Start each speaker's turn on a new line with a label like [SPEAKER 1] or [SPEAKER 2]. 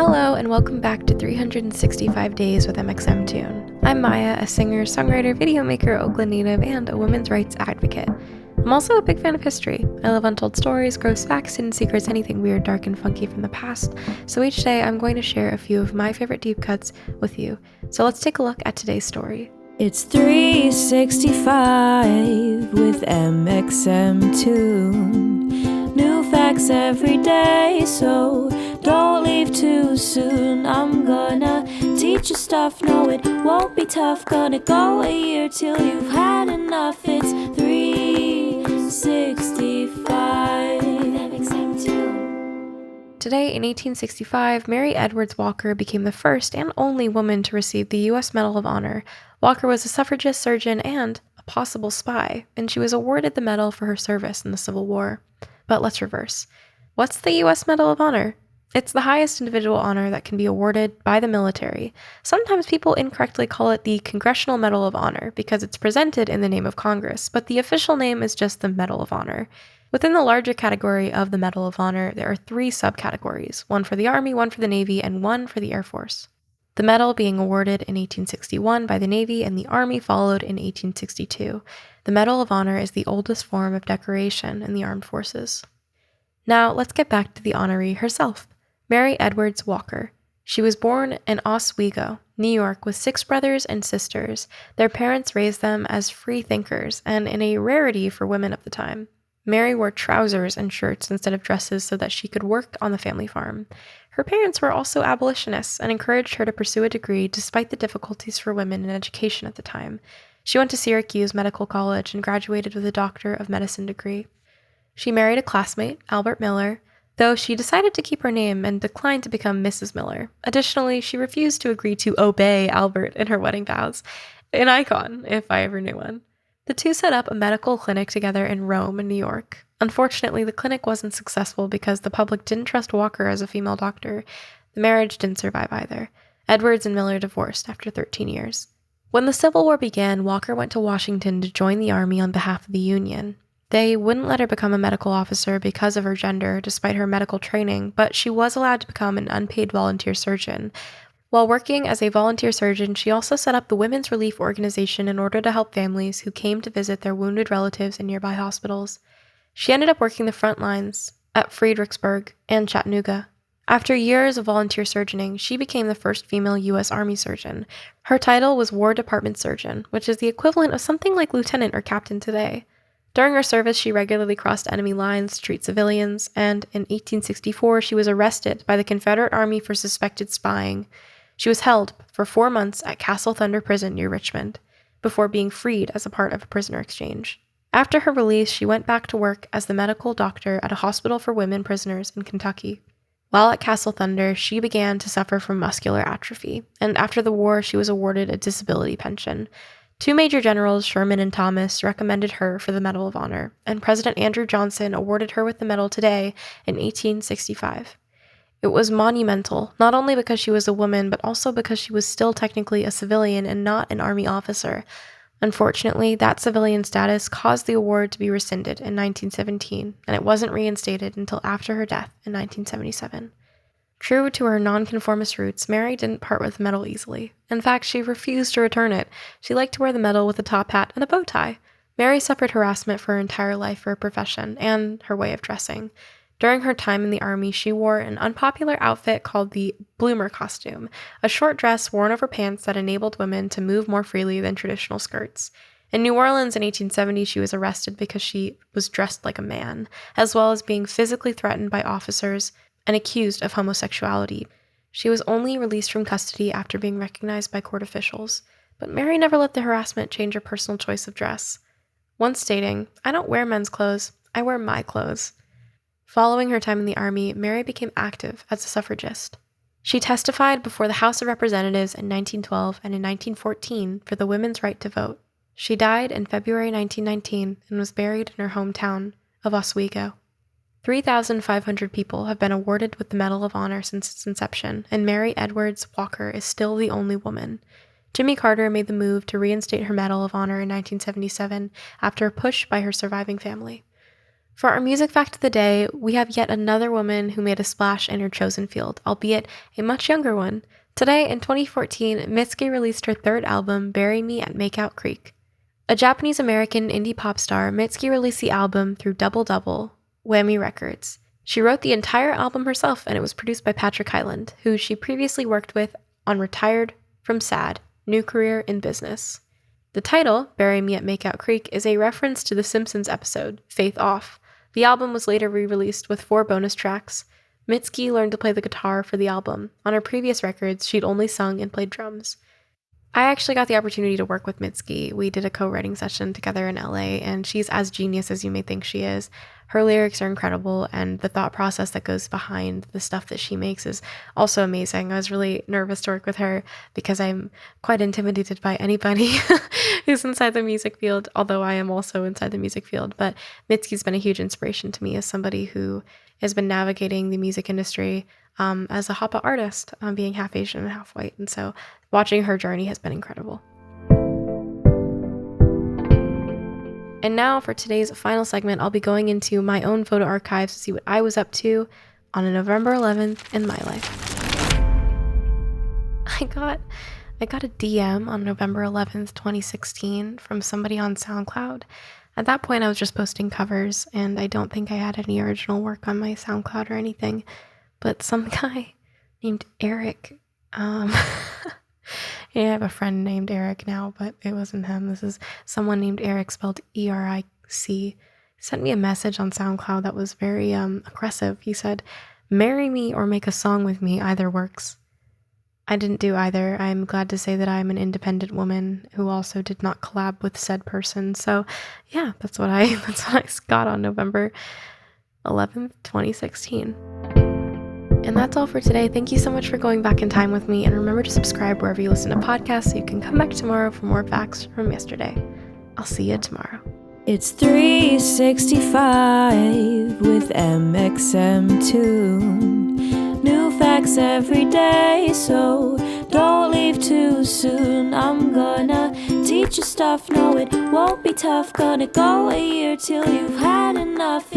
[SPEAKER 1] Hello and welcome back to 365 Days with mxmtoon. I'm Maia, a singer, songwriter, video maker, Oakland native, and a women's rights advocate. I'm also a big fan of history. I love untold stories, gross facts, hidden secrets, anything weird, dark, and funky from the past. So each day I'm going to share a few of my favorite deep cuts with you. So let's take a look at today's story.
[SPEAKER 2] It's 365 with mxmtoon. New facts every day, so don't leave too soon. I'm gonna teach you stuff, no it won't be tough. Gonna go a year till you've had enough. It's 365 mxmtoon.
[SPEAKER 1] Today, in 1865, Mary Edwards Walker became the first and only woman to receive the U.S. Medal of Honor. Walker was a suffragist, surgeon, and a possible spy, and she was awarded the medal for her service in the Civil War. But let's reverse. What's the U.S. Medal of Honor? It's the highest individual honor that can be awarded by the military. Sometimes people incorrectly call it the Congressional Medal of Honor because it's presented in the name of Congress, but the official name is just the Medal of Honor. Within the larger category of the Medal of Honor, there are 3 subcategories, one for the Army, one for the Navy, and one for the Air Force. The medal being awarded in 1861 by the Navy and the Army followed in 1862. The Medal of Honor is the oldest form of decoration in the armed forces. Now, let's get back to the honoree herself, Mary Edwards Walker. She was born in Oswego, New York, with 6 brothers and sisters. Their parents raised them as free thinkers, and in a rarity for women of the time. Mary wore trousers and shirts instead of dresses so that she could work on the family farm. Her parents were also abolitionists and encouraged her to pursue a degree despite the difficulties for women in education at the time. She went to Syracuse Medical College and graduated with a Doctor of Medicine degree. She married a classmate, Albert Miller, though she decided to keep her name and declined to become Mrs. Miller. Additionally, she refused to agree to obey Albert in her wedding vows. An icon, if I ever knew one. The two set up a medical clinic together in Rome and New York. Unfortunately, the clinic wasn't successful because the public didn't trust Walker as a female doctor. The marriage didn't survive either. Edwards and Miller divorced after 13 years. When the Civil War began, Walker went to Washington to join the Army on behalf of the Union. They wouldn't let her become a medical officer because of her gender, despite her medical training, but she was allowed to become an unpaid volunteer surgeon. While working as a volunteer surgeon, she also set up the Women's Relief Organization in order to help families who came to visit their wounded relatives in nearby hospitals. She ended up working the front lines at Fredericksburg and Chattanooga. After years of volunteer surgeoning, she became the first female U.S. Army surgeon. Her title was War Department Surgeon, which is the equivalent of something like lieutenant or captain today. During her service, she regularly crossed enemy lines to treat civilians, and in 1864 she was arrested by the Confederate Army for suspected spying. She was held for 4 months at Castle Thunder Prison near Richmond, before being freed as a part of a prisoner exchange. After her release, she went back to work as the medical doctor at a hospital for women prisoners in Kentucky. While at Castle Thunder, she began to suffer from muscular atrophy, and after the war, she was awarded a disability pension. 2 major generals, Sherman and Thomas, recommended her for the Medal of Honor, and President Andrew Johnson awarded her with the medal today in 1865. It was monumental, not only because she was a woman, but also because she was still technically a civilian and not an Army officer. Unfortunately, that civilian status caused the award to be rescinded in 1917, and it wasn't reinstated until after her death in 1977. True to her nonconformist roots, Mary didn't part with the medal easily. In fact, she refused to return it. She liked to wear the medal with a top hat and a bow tie. Mary suffered harassment for her entire life for her profession and her way of dressing. During her time in the Army, she wore an unpopular outfit called the bloomer costume, a short dress worn over pants that enabled women to move more freely than traditional skirts. In New Orleans in 1870, she was arrested because she was dressed like a man, as well as being physically threatened by officers and accused of homosexuality. She was only released from custody after being recognized by court officials, but Mary never let the harassment change her personal choice of dress. Once stating, "I don't wear men's clothes, I wear my clothes." Following her time in the Army, Mary became active as a suffragist. She testified before the House of Representatives in 1912 and in 1914 for the women's right to vote. She died in February 1919 and was buried in her hometown of Oswego. 3,500 people have been awarded with the Medal of Honor since its inception, and Mary Edwards Walker is still the only woman. Jimmy Carter made the move to reinstate her Medal of Honor in 1977 after a push by her surviving family. For our music fact of the day, we have yet another woman who made a splash in her chosen field, albeit a much younger one. Today, in 2014, Mitski released her third album, Bury Me at Makeout Creek. A Japanese-American indie pop star, Mitski released the album through Double Double, Whammy Records. She wrote the entire album herself, and it was produced by Patrick Hyland, who she previously worked with on Retired from Sad, New Career in Business. The title, Bury Me at Makeout Creek, is a reference to the Simpsons episode, Faith Off. The album was later re-released with 4 bonus tracks. Mitski learned to play the guitar for the album. On her previous records, she'd only sung and played drums. I actually got the opportunity to work with Mitski. We did a co-writing session together in LA, and she's as genius as you may think she is. Her lyrics are incredible, and the thought process that goes behind the stuff that she makes is also amazing. I was really nervous to work with her because I'm quite intimidated by anybody who's inside the music field, although I am also inside the music field. But Mitski's been a huge inspiration to me as somebody who has been navigating the music industry as a Hapa artist, being half Asian and half white. And so watching her journey has been incredible. And now for today's final segment, I'll be going into my own photo archives to see what I was up to on a November 11th in my life. I got a DM on November 11th, 2016 from somebody on SoundCloud. At that point, I was just posting covers, and I don't think I had any original work on my SoundCloud or anything. But some guy named Eric, I have a friend named Eric now, but it wasn't him. This is someone named Eric, spelled E-R-I-C. Sent me a message on SoundCloud that was very aggressive. He said, "Marry me or make a song with me, either works." I didn't do either. I'm glad to say that I'm an independent woman who also did not collab with said person. So yeah, that's what I got on November 11th, 2016. And that's all for today. Thank you so much for going back in time with me, and remember to subscribe wherever you listen to podcasts so you can come back tomorrow for more facts from yesterday. I'll see you tomorrow.
[SPEAKER 2] It's 365 with mxmtoon. New facts every day, so don't leave too soon. I'm gonna teach you stuff, no it won't be tough. Gonna go a year till you've had enough.